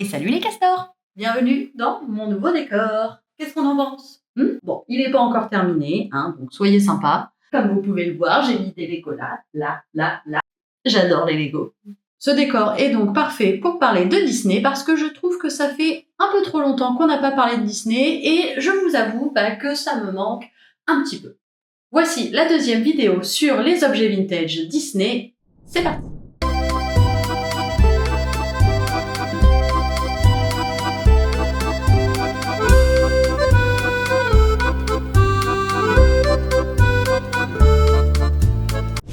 Et salut les castors! Bienvenue dans mon nouveau décor. Qu'est-ce qu'on en pense? Bon, il n'est pas encore terminé, donc soyez sympas. Comme vous pouvez le voir, j'ai mis des Legos là. J'adore les Legos. Ce décor est donc parfait pour parler de Disney parce que je trouve que ça fait un peu trop longtemps qu'on n'a pas parlé de Disney et je vous avoue que ça me manque un petit peu. Voici la deuxième vidéo sur les objets vintage Disney. C'est parti!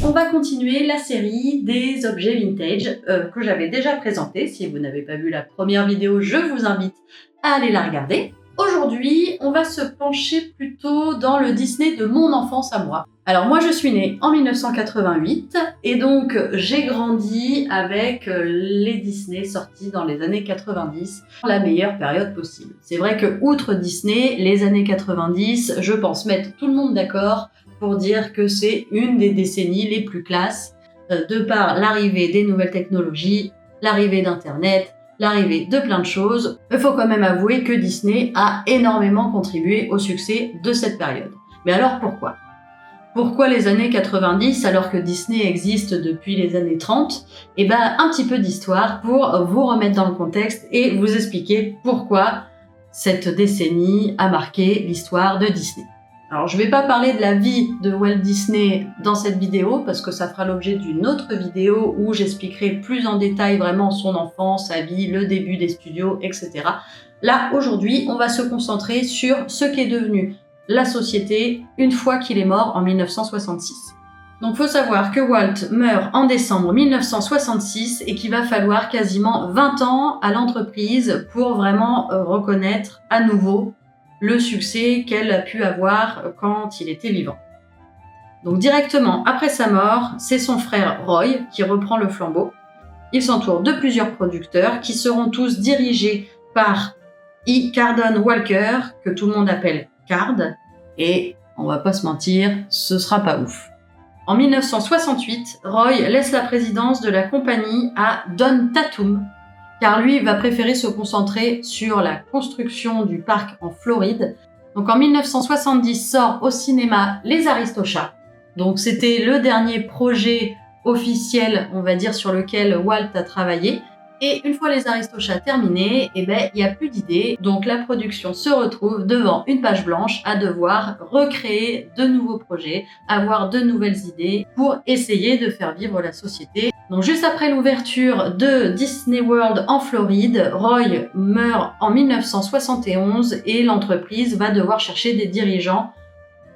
On va continuer la série des objets vintage que j'avais déjà présenté. Si vous n'avez pas vu la première vidéo, je vous invite à aller la regarder. Aujourd'hui, on va se pencher plutôt dans le Disney de mon enfance à moi. Alors moi, je suis née en 1988 et donc j'ai grandi avec les Disney sortis dans les années 90, la meilleure période possible. C'est vrai que outre Disney, les années 90, je pense mettre tout le monde d'accord pour dire que c'est une des décennies les plus classes de par l'arrivée des nouvelles technologies, l'arrivée d'Internet, l'arrivée de plein de choses. Il faut quand même avouer que Disney a énormément contribué au succès de cette période. Mais alors pourquoi? Pourquoi les années 90 alors que Disney existe depuis les années 30? Un petit peu d'histoire pour vous remettre dans le contexte et vous expliquer pourquoi cette décennie a marqué l'histoire de Disney. Alors, je ne vais pas parler de la vie de Walt Disney dans cette vidéo parce que ça fera l'objet d'une autre vidéo où j'expliquerai plus en détail vraiment son enfance, sa vie, le début des studios, etc. Là, aujourd'hui, on va se concentrer sur ce qu'est devenu la société une fois qu'il est mort en 1966. Donc, il faut savoir que Walt meurt en décembre 1966 et qu'il va falloir quasiment 20 ans à l'entreprise pour vraiment reconnaître à nouveau le succès qu'elle a pu avoir quand il était vivant. Donc directement après sa mort, c'est son frère Roy qui reprend le flambeau. Il s'entoure de plusieurs producteurs qui seront tous dirigés par E. Carden Walker, que tout le monde appelle Card, et on va pas se mentir, ce sera pas ouf. En 1968, Roy laisse la présidence de la compagnie à Don Tatum, car lui va préférer se concentrer sur la construction du parc en Floride. Donc en 1970 sort au cinéma Les Aristochats. Donc c'était le dernier projet officiel, on va dire, sur lequel Walt a travaillé. Et une fois Les Aristochats terminés, il n'y a plus d'idées. Donc la production se retrouve devant une page blanche à devoir recréer de nouveaux projets, avoir de nouvelles idées pour essayer de faire vivre la société. Donc juste après l'ouverture de Disney World en Floride, Roy meurt en 1971 et l'entreprise va devoir chercher des dirigeants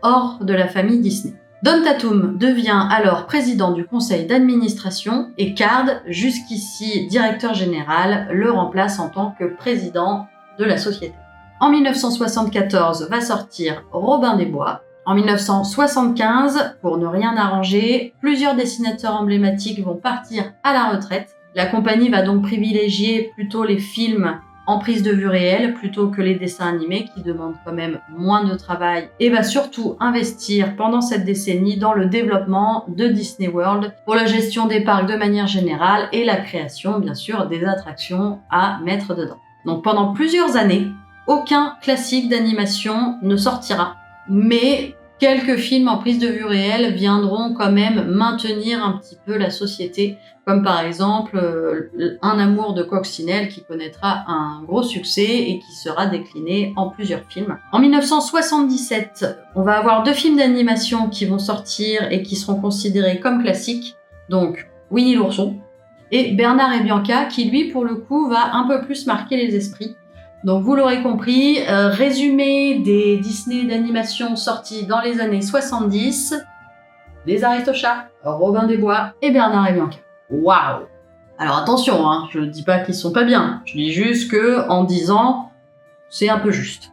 hors de la famille Disney. Don Tatum devient alors président du conseil d'administration et Card, jusqu'ici directeur général, le remplace en tant que président de la société. En 1974 va sortir Robin des Bois. En 1975, pour ne rien arranger, plusieurs dessinateurs emblématiques vont partir à la retraite. La compagnie va donc privilégier plutôt les films en prise de vue réelle plutôt que les dessins animés qui demandent quand même moins de travail et va surtout investir pendant cette décennie dans le développement de Disney World pour la gestion des parcs de manière générale et la création bien sûr des attractions à mettre dedans. Donc pendant plusieurs années, aucun classique d'animation ne sortira, mais quelques films en prise de vue réelle viendront quand même maintenir un petit peu la société, comme par exemple Un amour de Coccinelle qui connaîtra un gros succès et qui sera décliné en plusieurs films. En 1977, on va avoir 2 films d'animation qui vont sortir et qui seront considérés comme classiques, donc Winnie l'ourson et Bernard et Bianca qui lui pour le coup va un peu plus marquer les esprits. Donc vous l'aurez compris, résumé des Disney d'animation sortis dans les années 70, Les Aristochats, Robin des Bois et Bernard et Bianca. Waouh! Alors attention, je ne dis pas qu'ils sont pas bien, je dis juste que en 10 ans, c'est un peu juste.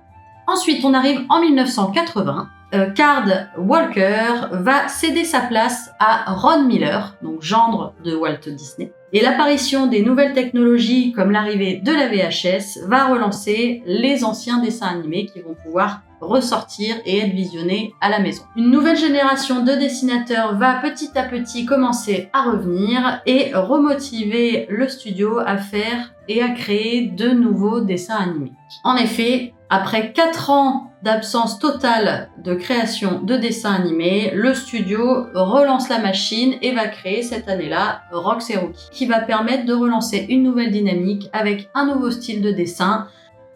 Ensuite, on arrive en 1980. Card Walker va céder sa place à Ron Miller, donc gendre de Walt Disney. Et l'apparition des nouvelles technologies comme l'arrivée de la VHS va relancer les anciens dessins animés qui vont pouvoir ressortir et être visionnés à la maison. Une nouvelle génération de dessinateurs va petit à petit commencer à revenir et remotiver le studio à faire et a créé de nouveaux dessins animés. En effet, après 4 ans d'absence totale de création de dessins animés, le studio relance la machine et va créer cette année-là Rox et Rookie, qui va permettre de relancer une nouvelle dynamique avec un nouveau style de dessin.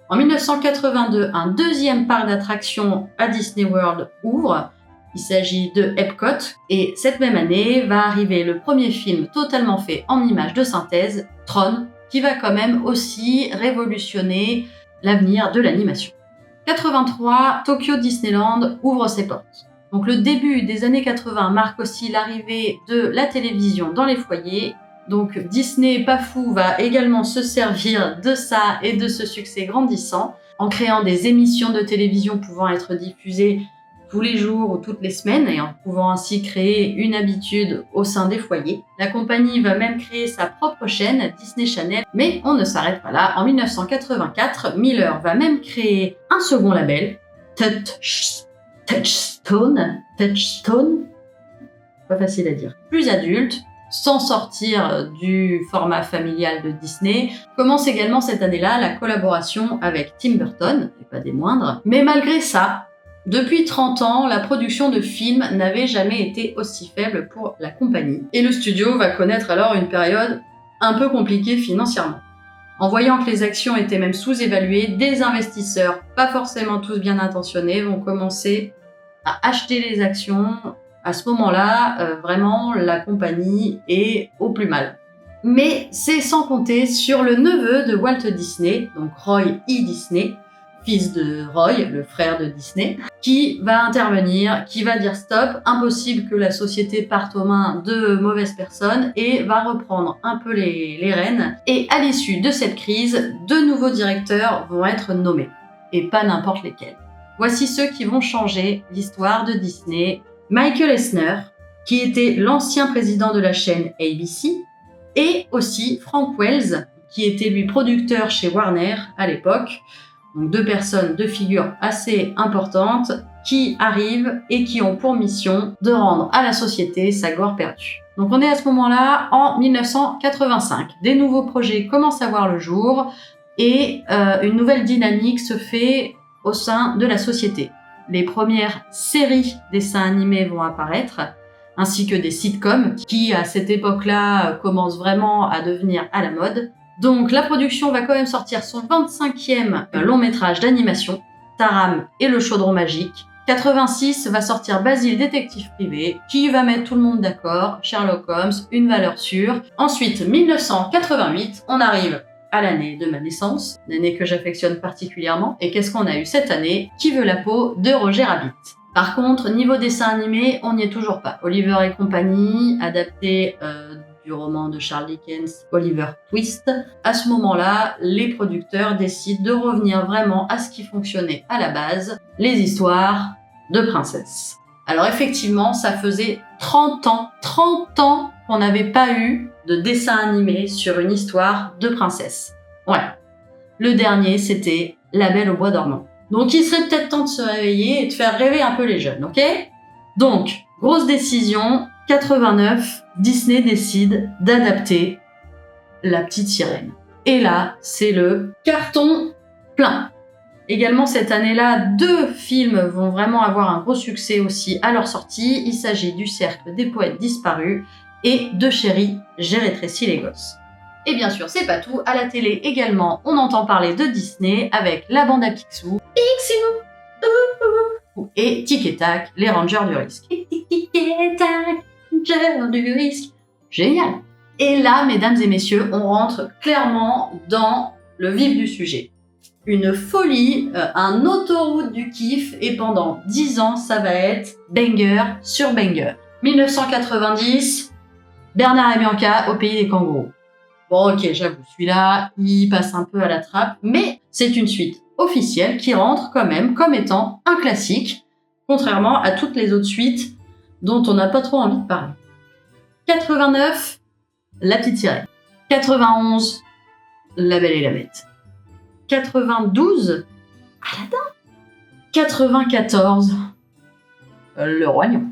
En 1982, un deuxième parc d'attractions à Disney World ouvre. Il s'agit de Epcot. Et cette même année va arriver le premier film totalement fait en images de synthèse, Tron, qui va quand même aussi révolutionner l'avenir de l'animation. 83, Tokyo Disneyland ouvre ses portes. Donc le début des années 80 marque aussi l'arrivée de la télévision dans les foyers. Donc Disney, pas fou, va également se servir de ça et de ce succès grandissant en créant des émissions de télévision pouvant être diffusées tous les jours ou toutes les semaines et en pouvant ainsi créer une habitude au sein des foyers. La compagnie va même créer sa propre chaîne, Disney Channel, mais on ne s'arrête pas là. En 1984, Miller va même créer un second label, Touchstone, pas facile à dire, plus adulte, sans sortir du format familial de Disney. Commence également cette année-là la collaboration avec Tim Burton, et pas des moindres. Mais malgré ça, depuis 30 ans, la production de films n'avait jamais été aussi faible pour la compagnie. Et le studio va connaître alors une période un peu compliquée financièrement. En voyant que les actions étaient même sous-évaluées, des investisseurs, pas forcément tous bien intentionnés, vont commencer à acheter les actions. À ce moment-là, vraiment, la compagnie est au plus mal. Mais c'est sans compter sur le neveu de Walt Disney, donc Roy E. Disney, fils de Roy, le frère de Disney, qui va intervenir, qui va dire stop, impossible que la société parte aux mains de mauvaises personnes et va reprendre un peu les rênes. Et à l'issue de cette crise, de nouveaux directeurs vont être nommés, et pas n'importe lesquels. Voici ceux qui vont changer l'histoire de Disney. Michael Eisner, qui était l'ancien président de la chaîne ABC, et aussi Frank Wells, qui était lui producteur chez Warner à l'époque. Donc 2 personnes, 2 figures assez importantes qui arrivent et qui ont pour mission de rendre à la société sa gloire perdue. Donc on est à ce moment-là en 1985. Des nouveaux projets commencent à voir le jour et une nouvelle dynamique se fait au sein de la société. Les premières séries dessins animés vont apparaître, ainsi que des sitcoms qui, à cette époque-là, commencent vraiment à devenir à la mode. Donc la production va quand même sortir son 25e long métrage d'animation, Taram et le chaudron magique. 86 va sortir Basile détective privé, qui va mettre tout le monde d'accord, Sherlock Holmes, une valeur sûre. Ensuite, 1988, on arrive à l'année de ma naissance, l'année que j'affectionne particulièrement. Et qu'est-ce qu'on a eu cette année? Qui veut la peau de Roger Rabbit. Par contre, niveau dessin animé, on n'y est toujours pas. Oliver et compagnie, adapté du roman de Charles Dickens, Oliver Twist. À ce moment-là, les producteurs décident de revenir vraiment à ce qui fonctionnait à la base, les histoires de princesses. Alors effectivement, ça faisait 30 ans qu'on n'avait pas eu de dessin animé sur une histoire de princesse. Ouais. Le dernier, c'était La Belle au bois dormant. Donc il serait peut-être temps de se réveiller et de faire rêver un peu les jeunes, ok? Donc, grosse décision, 89, Disney décide d'adapter La Petite Sirène. Et là, c'est le carton plein. Également, cette année-là, 2 films vont vraiment avoir un gros succès aussi à leur sortie. Il s'agit du Cercle des poètes disparus et de Chérie, j'ai rétréci les gosses. Et bien sûr, c'est pas tout. À la télé également, on entend parler de Disney avec la bande à Picsou. Picsou et Tic et Tac, les Rangers du risque. Tic et Tac, Rangers du risque. Génial. Et là, mesdames et messieurs, on rentre clairement dans le vif du sujet. Une folie, un autoroute du kiff, et pendant 10 ans, ça va être banger sur banger. 1990, Bernard et Bianca au pays des kangourous. Bon, ok, j'avoue, celui-là, il passe un peu à la trappe, mais c'est une suite officielle qui rentre quand même comme étant un classique, contrairement à toutes les autres suites dont on n'a pas trop envie de parler. 89, La Petite Sirène. 91, La Belle et la Bête. 92, Aladdin. 94, Le Roi Lion.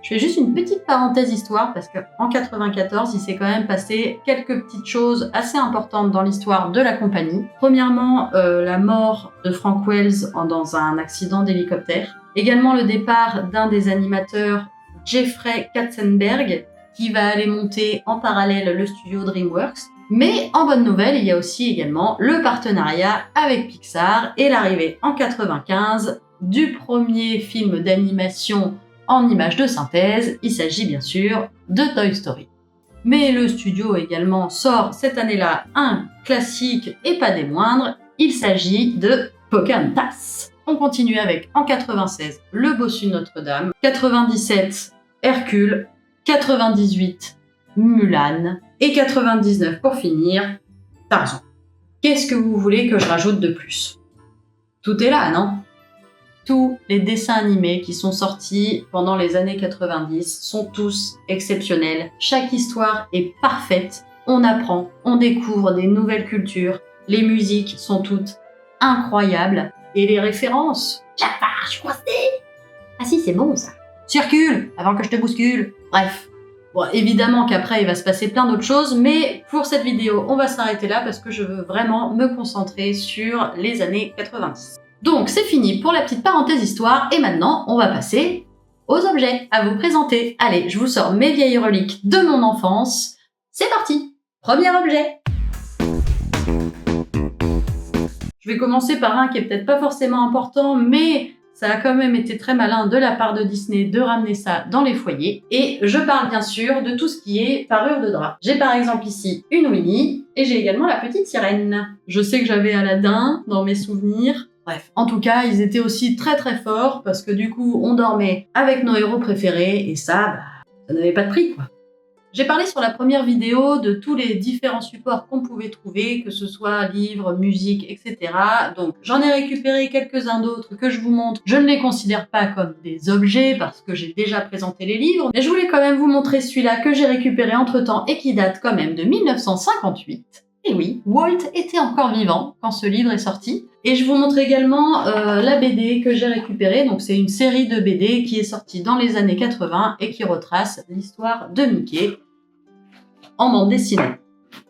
Je fais juste une petite parenthèse histoire parce qu'en 94, il s'est quand même passé quelques petites choses assez importantes dans l'histoire de la compagnie. Premièrement, la mort de Frank Wells dans un accident d'hélicoptère. Également le départ d'un des animateurs, Jeffrey Katzenberg, qui va aller monter en parallèle le studio DreamWorks. Mais en bonne nouvelle, il y a aussi également le partenariat avec Pixar et l'arrivée en 95 du premier film d'animation en images de synthèse. Il s'agit bien sûr de Toy Story. Mais le studio également sort cette année-là un classique et pas des moindres. Il s'agit de Pocahontas. On continue avec en 96 Le Bossu de Notre-Dame, 97 Hercule, 98 Mulan et 99 pour finir Tarzan. Qu'est-ce que vous voulez que je rajoute de plus? Tout est là, non? Tous les dessins animés qui sont sortis pendant les années 90 sont tous exceptionnels. Chaque histoire est parfaite. On apprend, on découvre des nouvelles cultures. Les musiques sont toutes incroyables. Et les références, Jafar, je crois. Ah si, c'est bon ça. Circule, avant que je te bouscule. Bref. Bon, évidemment qu'après, il va se passer plein d'autres choses, mais pour cette vidéo, on va s'arrêter là parce que je veux vraiment me concentrer sur les années 90. Donc, c'est fini pour la petite parenthèse histoire, et maintenant, on va passer aux objets à vous présenter. Allez, je vous sors mes vieilles reliques de mon enfance. C'est parti! Premier objet! Je vais commencer par un qui est peut-être pas forcément important, mais ça a quand même été très malin de la part de Disney de ramener ça dans les foyers. Et je parle bien sûr de tout ce qui est parure de drap. J'ai par exemple ici une Winnie, et j'ai également la petite sirène. Je sais que j'avais Aladdin dans mes souvenirs. Bref, en tout cas, ils étaient aussi très très forts, parce que du coup, on dormait avec nos héros préférés, et ça n'avait pas de prix, quoi. J'ai parlé sur la première vidéo de tous les différents supports qu'on pouvait trouver, que ce soit livres, musique, etc. Donc j'en ai récupéré quelques-uns d'autres que je vous montre. Je ne les considère pas comme des objets parce que j'ai déjà présenté les livres, mais je voulais quand même vous montrer celui-là que j'ai récupéré entre-temps et qui date quand même de 1958. Et oui, Walt était encore vivant quand ce livre est sorti. Et je vous montre également la BD que j'ai récupérée. Donc c'est une série de BD qui est sortie dans les années 80 et qui retrace l'histoire de Mickey en bande dessinée.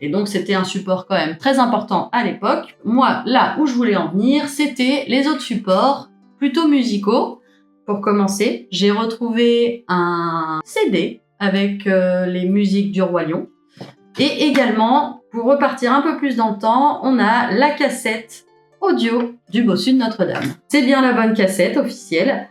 Et donc c'était un support quand même très important à l'époque. Moi, là où je voulais en venir, c'était les autres supports plutôt musicaux. Pour commencer, j'ai retrouvé un CD avec les musiques du Roi Lion. Et également, pour repartir un peu plus dans le temps, on a la cassette audio du Bossu de Notre-Dame. C'est bien la bonne cassette officielle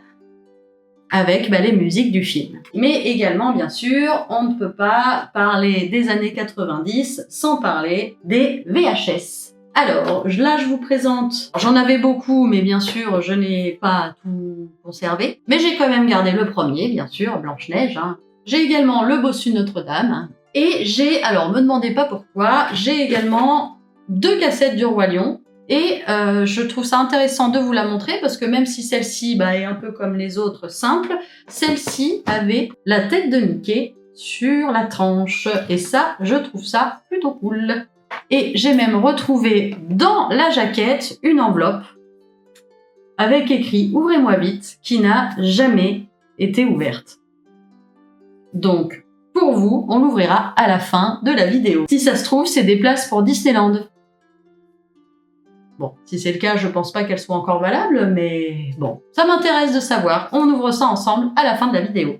avec les musiques du film. Mais également, bien sûr, on ne peut pas parler des années 90 sans parler des VHS. Alors, là, je vous présente, j'en avais beaucoup, mais bien sûr, je n'ai pas tout conservé. Mais j'ai quand même gardé le premier, bien sûr, Blanche-Neige. J'ai également le Bossu de Notre-Dame. Et j'ai, alors me demandez pas pourquoi, j'ai également 2 cassettes du Roi Lion. Et je trouve ça intéressant de vous la montrer parce que même si celle-ci est un peu comme les autres simples, celle-ci avait la tête de Mickey sur la tranche. Et ça, je trouve ça plutôt cool. Et j'ai même retrouvé dans la jaquette une enveloppe avec écrit « Ouvrez-moi vite » qui n'a jamais été ouverte. Donc, pour vous, on l'ouvrira à la fin de la vidéo. Si ça se trouve, c'est des places pour Disneyland. Bon, si c'est le cas, je pense pas qu'elles soient encore valables, mais bon, ça m'intéresse de savoir. On ouvre ça ensemble à la fin de la vidéo.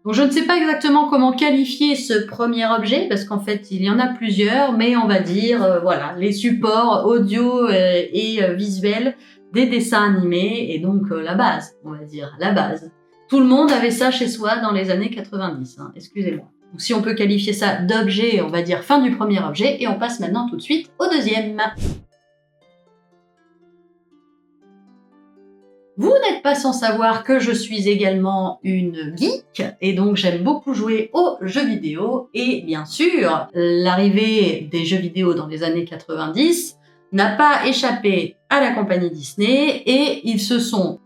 Donc je ne sais pas exactement comment qualifier ce premier objet, parce qu'en fait, il y en a plusieurs, mais on va dire, voilà, les supports audio et visuels des dessins animés, et donc la base, on va dire, la base. Tout le monde avait ça chez soi dans les années 90, excusez-moi. Donc si on peut qualifier ça d'objet, on va dire fin du premier objet, et on passe maintenant tout de suite au deuxième. Vous n'êtes pas sans savoir que je suis également une geek, et donc j'aime beaucoup jouer aux jeux vidéo, et bien sûr, l'arrivée des jeux vidéo dans les années 90 n'a pas échappé à la compagnie Disney, et ils se sont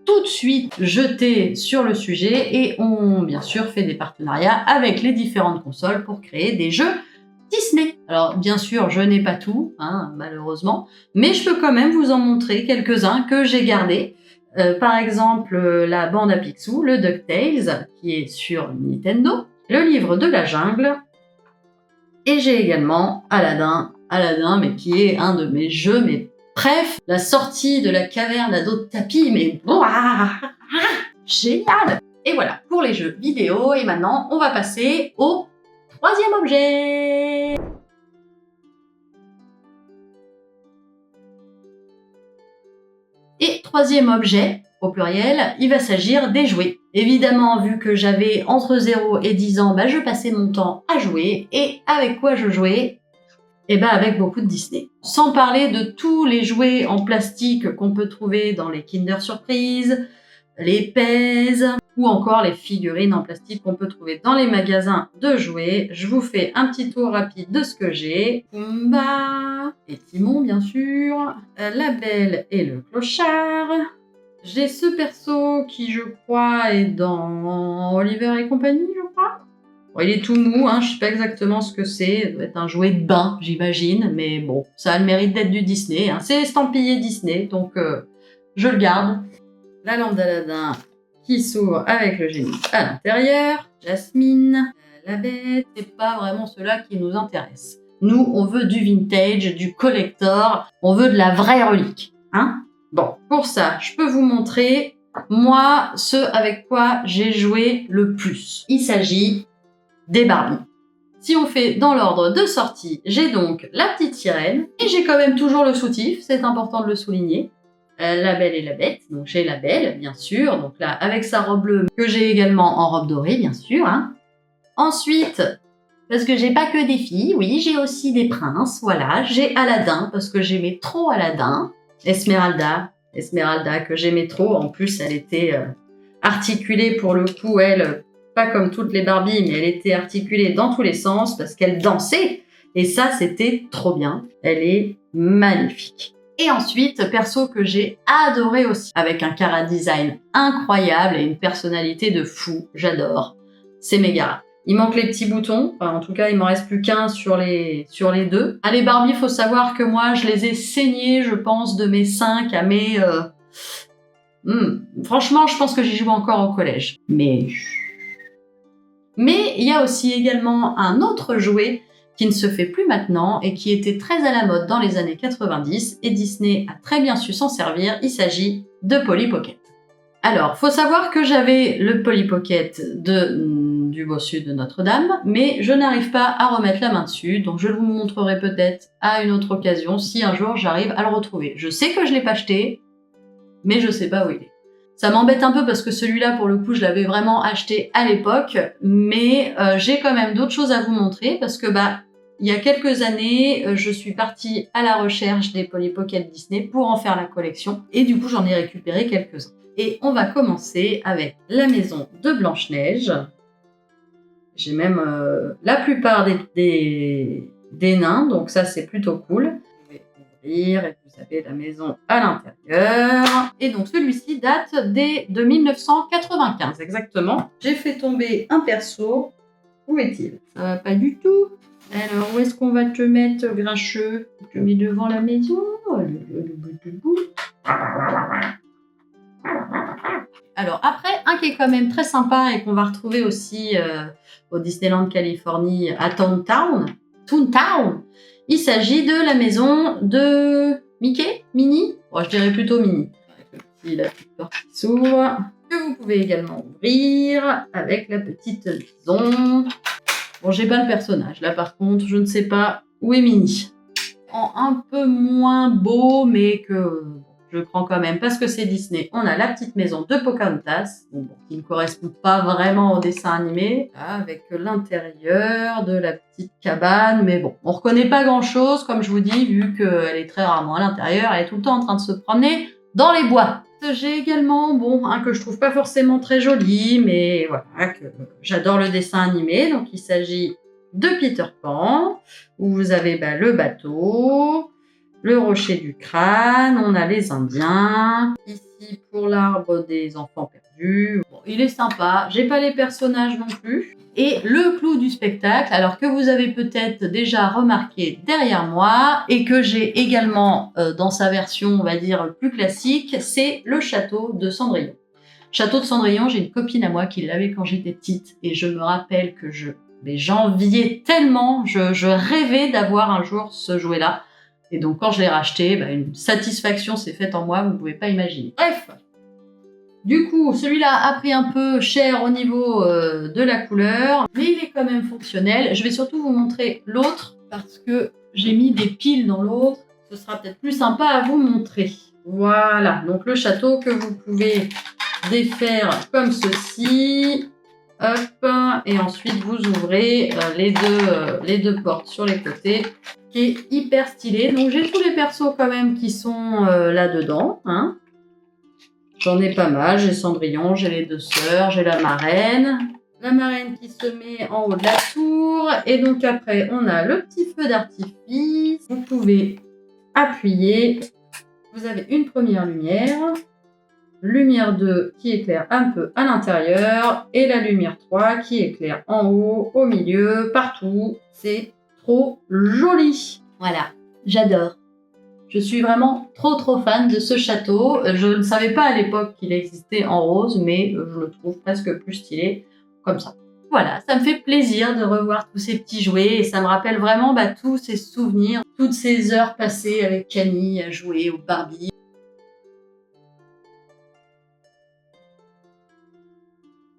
tout de suite jetés sur le sujet, et ont bien sûr fait des partenariats avec les différentes consoles pour créer des jeux Disney. Alors bien sûr, je n'ai pas tout, malheureusement, mais je peux quand même vous en montrer quelques-uns que j'ai gardés. Par exemple, la bande à Picsou, le DuckTales, qui est sur Nintendo, le livre de la jungle, et j'ai également Aladdin, mais qui est un de mes jeux, mais bref, la sortie de la caverne à dos de tapis, mais génial! Et voilà, pour les jeux vidéo, et maintenant, on va passer au troisième objet. Et troisième objet, au pluriel, il va s'agir des jouets. Évidemment, vu que j'avais entre 0 et 10 ans, je passais mon temps à jouer. Et avec quoi je jouais? Avec beaucoup de Disney. Sans parler de tous les jouets en plastique qu'on peut trouver dans les Kinder Surprise, les Pez, ou encore les figurines en plastique qu'on peut trouver dans les magasins de jouets. Je vous fais un petit tour rapide de ce que j'ai. Pumba et Timon, bien sûr. La Belle et le Clochard. J'ai ce perso qui, je crois, est dans Oliver et compagnie, je crois. Bon, il est tout mou, je sais pas exactement ce que c'est. Ça doit être un jouet de bain, j'imagine. Mais bon, ça a le mérite d'être du Disney. C'est estampillé Disney, donc je le garde. La lampe d'Aladin qui s'ouvre avec le génie à l'intérieur. Jasmine, la bête, c'est pas vraiment cela qui nous intéresse. Nous, on veut du vintage, du collector, on veut de la vraie relique. Bon, pour ça, je peux vous montrer, moi, ce avec quoi j'ai joué le plus. Il s'agit des Barbies. Si on fait dans l'ordre de sortie, j'ai donc la petite sirène, et j'ai quand même toujours le soutif, c'est important de le souligner. La Belle et la Bête, donc j'ai la Belle, bien sûr, donc là, avec sa robe bleue, que j'ai également en robe dorée, bien sûr. Ensuite, parce que j'ai pas que des filles, oui, j'ai aussi des princes, voilà, j'ai Aladdin, parce que j'aimais trop Aladdin. Esmeralda, que j'aimais trop, en plus, elle était articulée, pour le coup, elle, pas comme toutes les Barbies, mais elle était articulée dans tous les sens, parce qu'elle dansait, et ça, c'était trop bien, elle est magnifique. Et ensuite, perso que j'ai adoré aussi, avec un chara design incroyable et une personnalité de fou, j'adore, c'est Megara. Il manque les petits boutons, en tout cas il m'en reste plus qu'un sur les deux. Les Barbie, faut savoir que moi je les ai saignées, je pense, de mes 5 à mes... Franchement, je pense que j'y joue encore au collège. Mais il y a aussi également un autre jouet qui ne se fait plus maintenant et qui était très à la mode dans les années 90 et Disney a très bien su s'en servir, il s'agit de Polly Pocket. Alors, faut savoir que j'avais le Polly Pocket du bossu de Notre-Dame, mais je n'arrive pas à remettre la main dessus, donc je vous montrerai peut-être à une autre occasion si un jour j'arrive à le retrouver. Je sais que je l'ai pas acheté, mais je sais pas où il est. Ça m'embête un peu parce que celui-là, pour le coup, je l'avais vraiment acheté à l'époque, mais j'ai quand même d'autres choses à vous montrer parce que il y a quelques années, je suis partie à la recherche des Polly Pocket Disney pour en faire la collection et du coup, j'en ai récupéré quelques-uns. Et on va commencer avec la maison de Blanche-Neige. J'ai même la plupart des nains, donc ça c'est plutôt cool. Je vais ouvrir et vous avez la maison à l'intérieur. Et donc celui-ci date de 1995 exactement. J'ai fait tomber un perso. Où est-il? Ça va pas du tout. Alors où est-ce qu'on va te mettre, grincheux? Je le mets devant la maison. Le bout du bout. Alors après, un qui est quand même très sympa et qu'on va retrouver aussi au Disneyland Californie à Toontown, il s'agit de la maison de Mickey, Minnie, je dirais plutôt Minnie, avec la petite porte qui s'ouvre, que vous pouvez également ouvrir avec la petite maison. Bon, j'ai pas le personnage, là par contre, je ne sais pas où est Minnie. En un peu moins beau, mais que... je prends quand même parce que c'est Disney. On a la petite maison de Pocahontas, qui ne correspond pas vraiment au dessin animé, avec l'intérieur de la petite cabane, mais bon, on reconnaît pas grand-chose, comme je vous dis, vu qu'elle est très rarement à l'intérieur, elle est tout le temps en train de se promener dans les bois. J'ai également, un que je trouve pas forcément très joli, mais voilà, que j'adore le dessin animé, donc il s'agit de Peter Pan, où vous avez le bateau, le rocher du crâne, on a les Indiens. Ici, pour l'arbre des enfants perdus, vu. Bon, il est sympa, j'ai pas les personnages non plus. Et le clou du spectacle, alors que vous avez peut-être déjà remarqué derrière moi, et que j'ai également dans sa version, on va dire, plus classique, c'est le château de Cendrillon. Château de Cendrillon, j'ai une copine à moi qui l'avait quand j'étais petite, et je me rappelle que j'enviais tellement, je rêvais d'avoir un jour ce jouet-là. Et donc quand je l'ai racheté, une satisfaction s'est faite en moi, vous ne pouvez pas imaginer. Bref, du coup, celui-là a pris un peu cher au niveau de la couleur, mais il est quand même fonctionnel. Je vais surtout vous montrer l'autre, parce que j'ai mis des piles dans l'autre. Ce sera peut-être plus sympa à vous montrer. Voilà, donc le château que vous pouvez défaire comme ceci. Hop, et ensuite vous ouvrez les deux portes sur les côtés, qui est hyper stylé. Donc j'ai tous les persos quand même qui sont là-dedans, hein. J'en ai pas mal, j'ai Cendrillon, j'ai les deux sœurs, j'ai la marraine qui se met en haut de la tour, et donc après on a le petit feu d'artifice. Vous pouvez appuyer, vous avez une première lumière 2 qui éclaire un peu à l'intérieur, et la lumière 3 qui éclaire en haut, au milieu, partout. C'est trop joli. Voilà, j'adore. Je suis vraiment trop fan de ce château. Je ne savais pas à l'époque qu'il existait en rose, mais je le trouve presque plus stylé comme ça. Voilà, ça me fait plaisir de revoir tous ces petits jouets, et ça me rappelle vraiment tous ces souvenirs, toutes ces heures passées avec Camille à jouer au Barbie.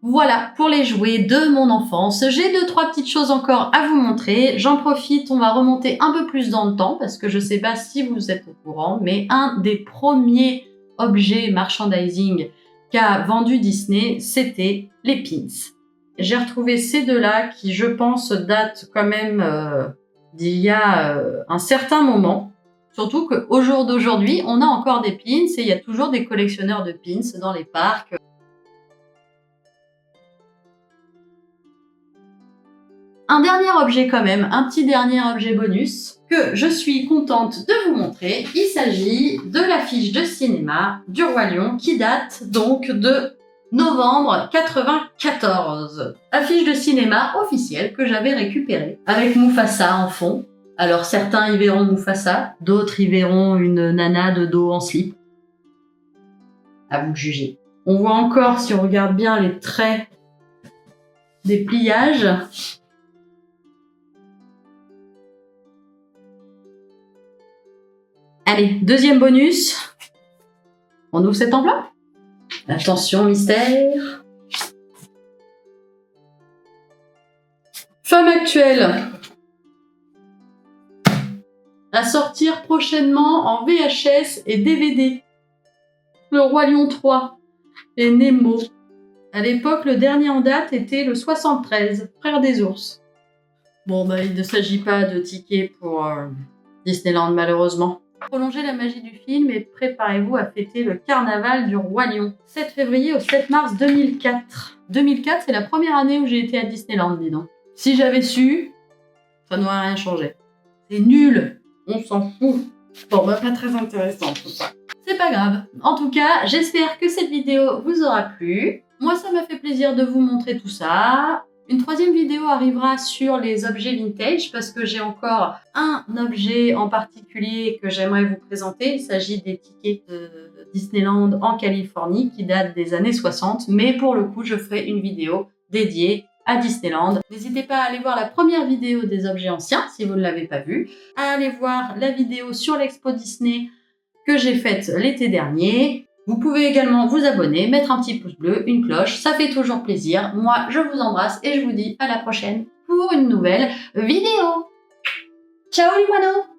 Voilà pour les jouets de mon enfance. J'ai 2-3 petites choses encore à vous montrer. J'en profite, on va remonter un peu plus dans le temps, parce que je ne sais pas si vous êtes au courant, mais un des premiers objets merchandising qu'a vendu Disney, c'était les pins. J'ai retrouvé ces deux-là qui, je pense, datent quand même d'il y a un certain moment. Surtout qu'au jour d'aujourd'hui, on a encore des pins, et il y a toujours des collectionneurs de pins dans les parcs. Un dernier objet quand même, un petit dernier objet bonus que je suis contente de vous montrer. Il s'agit de l'affiche de cinéma du Roi Lion qui date donc de novembre 94. Affiche de cinéma officielle que j'avais récupérée avec Mufasa en fond. Alors certains y verront Mufasa, d'autres y verront une nana de dos en slip. À vous de juger. On voit encore, si on regarde bien les traits des pliages, allez, deuxième bonus. On ouvre cette enveloppe. Attention, mystère. Femme actuelle. À sortir prochainement en VHS et DVD. Le Roi Lion 3 et Nemo. À l'époque, le dernier en date était le 73, Frère des ours. Bon, il ne s'agit pas de tickets pour Disneyland, malheureusement. Prolongez la magie du film et préparez-vous à fêter le carnaval du Roi Lion. 7 février au 7 mars 2004. 2004, c'est la première année où j'ai été à Disneyland, dis donc. Si j'avais su, ça n'aurait rien changé. C'est nul, on s'en fout. Bon, pas très intéressant tout ça. C'est pas grave. En tout cas, j'espère que cette vidéo vous aura plu. Moi, ça m'a fait plaisir de vous montrer tout ça. Une troisième vidéo arrivera sur les objets vintage, parce que j'ai encore un objet en particulier que j'aimerais vous présenter. Il s'agit des tickets de Disneyland en Californie qui datent des années 60, mais pour le coup, je ferai une vidéo dédiée à Disneyland. N'hésitez pas à aller voir la première vidéo des objets anciens si vous ne l'avez pas vue, à aller voir la vidéo sur l'Expo Disney que j'ai faite l'été dernier. Vous pouvez également vous abonner, mettre un petit pouce bleu, une cloche, ça fait toujours plaisir. Moi, je vous embrasse et je vous dis à la prochaine pour une nouvelle vidéo. Ciao les moineaux!